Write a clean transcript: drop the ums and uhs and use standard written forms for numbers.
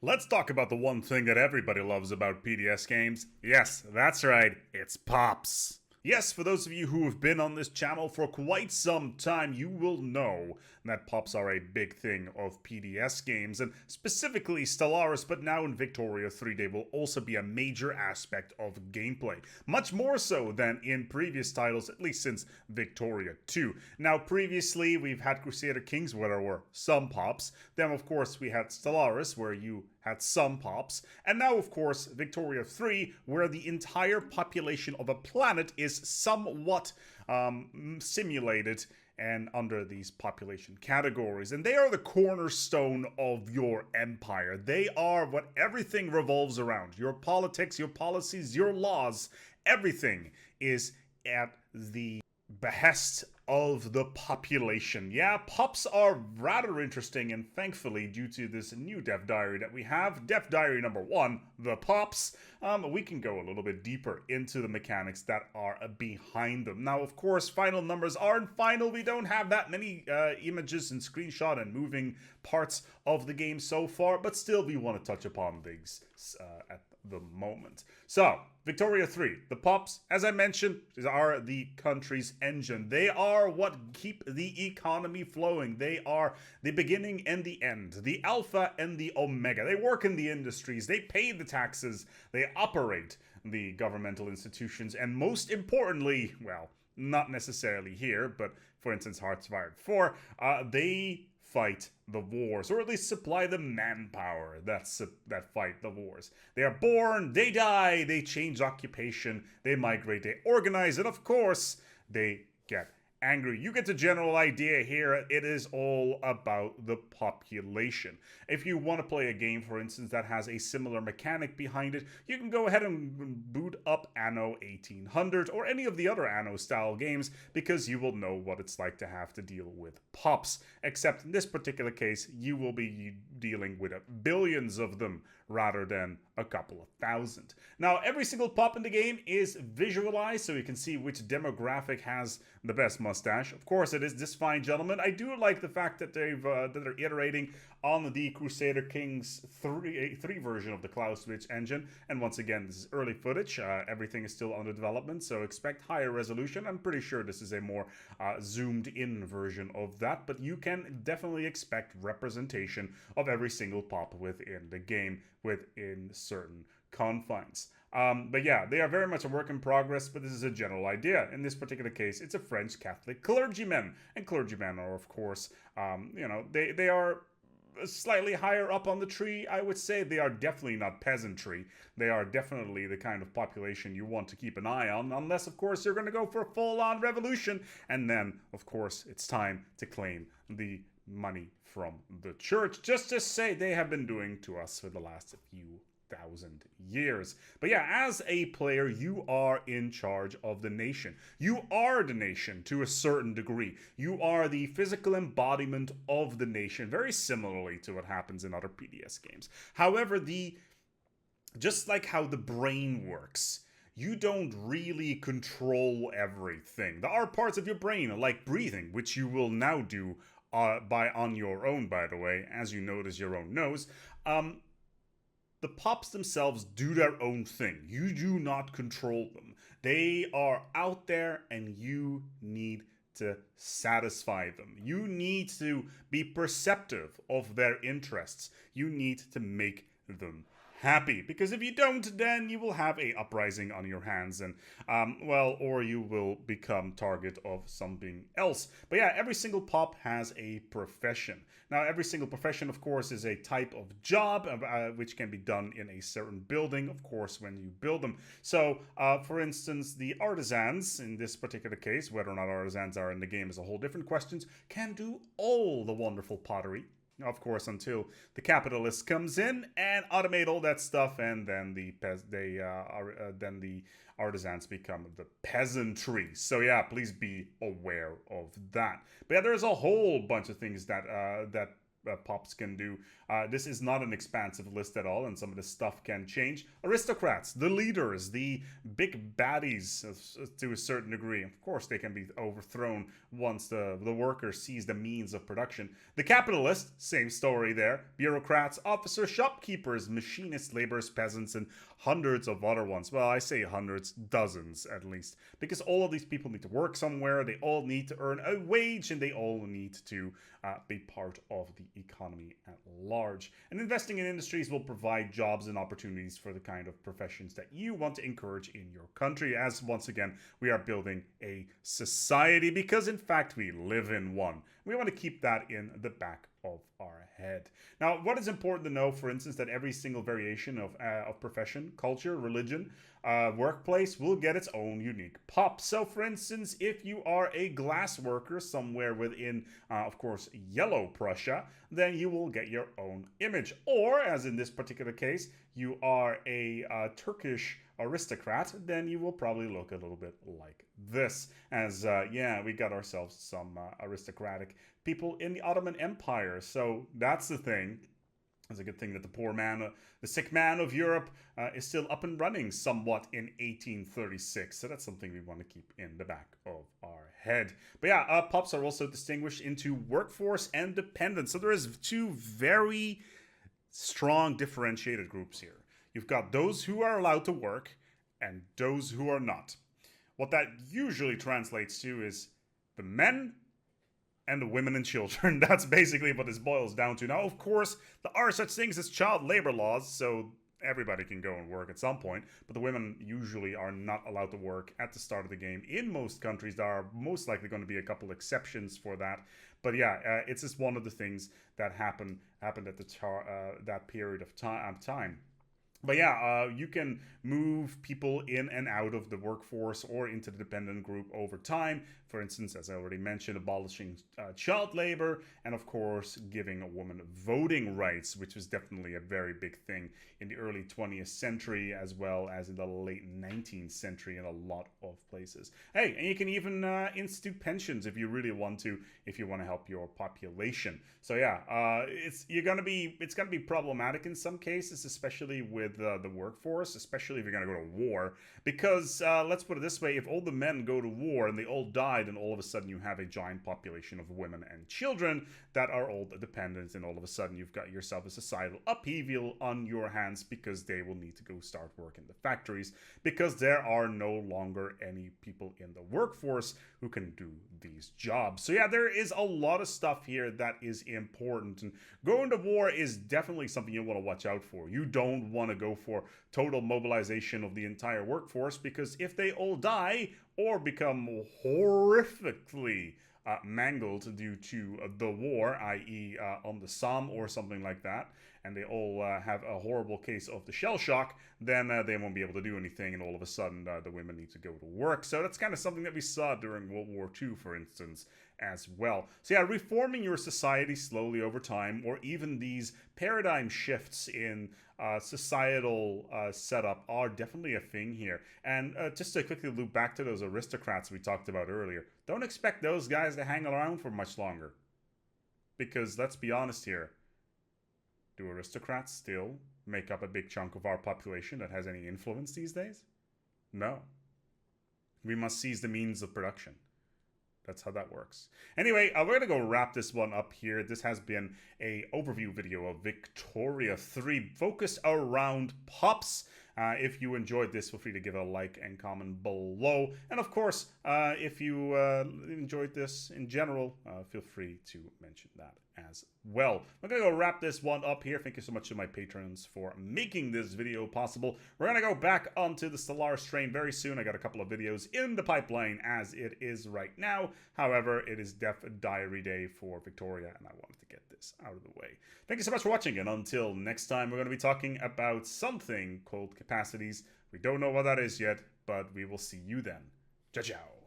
Let's talk about the one thing that everybody loves about PDS games. Yes, that's right, it's pops. Yes, for those of you who have been on this channel for quite some time, you will know that pops are a big thing of PDS games, and specifically Stellaris, but now in Victoria 3 they will also be a major aspect of gameplay. Much more so than in previous titles, at least since Victoria 2. Now, previously we've had Crusader Kings where there were some pops, then of course we had Stellaris where you had some pops, and now of course Victoria 3 where the entire population of a planet is somewhat simulated and under these population categories, and they are the cornerstone of your empire. They are what everything revolves around. Your politics, your policies, your laws, everything is at the behest of the population. Yeah, pops are rather interesting, and thankfully, due to this new dev diary that we have, dev diary number 1, the pops, we can go a little bit deeper into the mechanics that are behind them. Now, of course, final numbers aren't final. We don't have that many images and screenshot and moving parts of the game so far, but still we want to touch upon these at the moment. So, Victoria 3, the pops, as I mentioned, are the country's engine. They are what keep the economy flowing. They are the beginning and the end, the alpha and the omega. They work in the industries, they pay the taxes, they operate the governmental institutions, and most importantly, well, not necessarily here, but for instance, Heartsfire 4, they fight the wars, or at least supply the manpower that fight the wars. They are born, they die, they change occupation, they migrate, they organize, and of course, they get angry. You get the general idea here. It is all about the population. If you want to play a game, for instance, that has a similar mechanic behind it, you can go ahead and boot up Anno 1800 or any of the other Anno style games, because you will know what it's like to have to deal with pops. Except in this particular case, you will be dealing with billions of them rather than a couple of thousand. Now, every single pop in the game is visualized, so you can see which demographic has the best mustache. Of course, it is this fine gentleman. I do like the fact that they're iterating on the Crusader Kings 3 version of the Cloud Switch engine. And once again, this is early footage. Everything is still under development, so expect higher resolution. I'm pretty sure this is a more zoomed in version of that, but you can definitely expect representation of every single pop within the game, within certain confines. But yeah, they are very much a work in progress, but this is a general idea. In this particular case, it's a French Catholic clergyman, and clergymen are, of course, they are slightly higher up on the tree, I would say. They are definitely not peasantry. They are definitely the kind of population you want to keep an eye on, unless, of course, you're going to go for a full-on revolution, and then, of course, it's time to claim the money from the church, just to say they have been doing to us for the last few thousand years. But yeah, as a player, you are in charge of the nation. You are the nation to a certain degree. You are the physical embodiment of the nation, very similarly to what happens in other PDS games. However, just like how the brain works, you don't really control everything. There are parts of your brain, like breathing, which you will now do on your own, by the way, as you notice your own nose. The pops themselves do their own thing. You do not control them. They are out there, and you need to satisfy them. You need to be perceptive of their interests. You need to make them happy, because if you don't, then you will have a uprising on your hands, and or you will become target of something else. But yeah, every single pop has a profession. Now, every single profession, of course, is a type of job which can be done in a certain building, of course, when you build them. So, for instance, the artisans, in this particular case, whether or not artisans are in the game is a whole different question, can do all the wonderful pottery. Of course, until the capitalist comes in and automate all that stuff, and then the artisans become the peasantry. So yeah, please be aware of that. But yeah, there's a whole bunch of things that Pops can do. This is not an expansive list at all, and some of the stuff can change. Aristocrats, the leaders, the big baddies to a certain degree. Of course, they can be overthrown once the worker sees the means of production. The capitalists, same story there. Bureaucrats, officers, shopkeepers, machinists, laborers, peasants, and hundreds of other ones. Well, I say hundreds, dozens at least, because all of these people need to work somewhere, they all need to earn a wage, and they all need to be part of the economy at large. And investing in industries will provide jobs and opportunities for the kind of professions that you want to encourage in your country, as once again, we are building a society because in fact we live in one. We want to keep that in the back of our head. Now, what is important to know, for instance, that every single variation of profession, culture, religion, workplace will get its own unique pop. So, for instance, if you are a glass worker somewhere within, of course, Yellow Prussia, then you will get your own image. Or, as in this particular case, you are a Turkish aristocrat, then you will probably look a little bit like this. As, yeah, we got ourselves some aristocratic people in the Ottoman Empire. So that's the thing. It's a good thing that the poor man, the sick man of Europe is still up and running somewhat in 1836. So that's something we want to keep in the back of our head. But yeah, Pops are also distinguished into workforce and dependent. So there is two very strong differentiated groups here. You've got those who are allowed to work and those who are not. What that usually translates to is the men and the women and children. That's basically what this boils down to. Now, of course, there are such things as child labor laws, so everybody can go and work at some point, but the women usually are not allowed to work at the start of the game. In most countries, there are most likely going to be a couple exceptions for that. But yeah, it's just one of the things that happened at that period of time. But yeah, you can move people in and out of the workforce or into the dependent group over time. For instance, as I already mentioned, abolishing child labor and, of course, giving a woman voting rights, which was definitely a very big thing in the early 20th century as well as in the late 19th century in a lot of places. Hey, and you can even institute pensions if you really want to, if you want to help your population. So yeah, it's gonna be problematic in some cases, especially with the workforce, especially if you're gonna go to war, because let's put it this way: if all the men go to war and they all die, then all of a sudden you have a giant population of women and children that are all dependent, and all of a sudden you've got yourself a societal upheaval on your hands because they will need to go start work in the factories because there are no longer any people in the workforce who can do these jobs. So yeah, there is a lot of stuff here that is important, and going to war is definitely something you want to watch out for. You don't want to go for total mobilization of the entire workforce, because if they all die or become horrifically mangled due to the war, i.e. On the Somme or something like that, and they all have a horrible case of the shell shock, then they won't be able to do anything, and all of a sudden the women need to go to work. So that's kind of something that we saw during World War II, for instance, as well. So yeah, reforming your society slowly over time, or even these paradigm shifts in societal setup are definitely a thing here. And just to quickly loop back to those aristocrats we talked about earlier, don't expect those guys to hang around for much longer. Because let's be honest here, do aristocrats still make up a big chunk of our population that has any influence these days? No. We must seize the means of production. That's how that works. Anyway, we're going to go wrap this one up here. This has been a overview video of Victoria 3 focused around Pops. If you enjoyed this, feel free to give it a like and comment below. And of course, if you enjoyed this in general, feel free to mention that as well. I'm going to go wrap this one up here. Thank you so much to my patrons for making this video possible. We're going to go back onto the Stellaris train very soon. I got a couple of videos in the pipeline as it is right now. However, it is diary day for Victoria, and I wanted to get this out of the way. Thank you so much for watching, and until next time, we're going to be talking about something called capacities. We don't know what that is yet, but we will see you then. Ciao, ciao.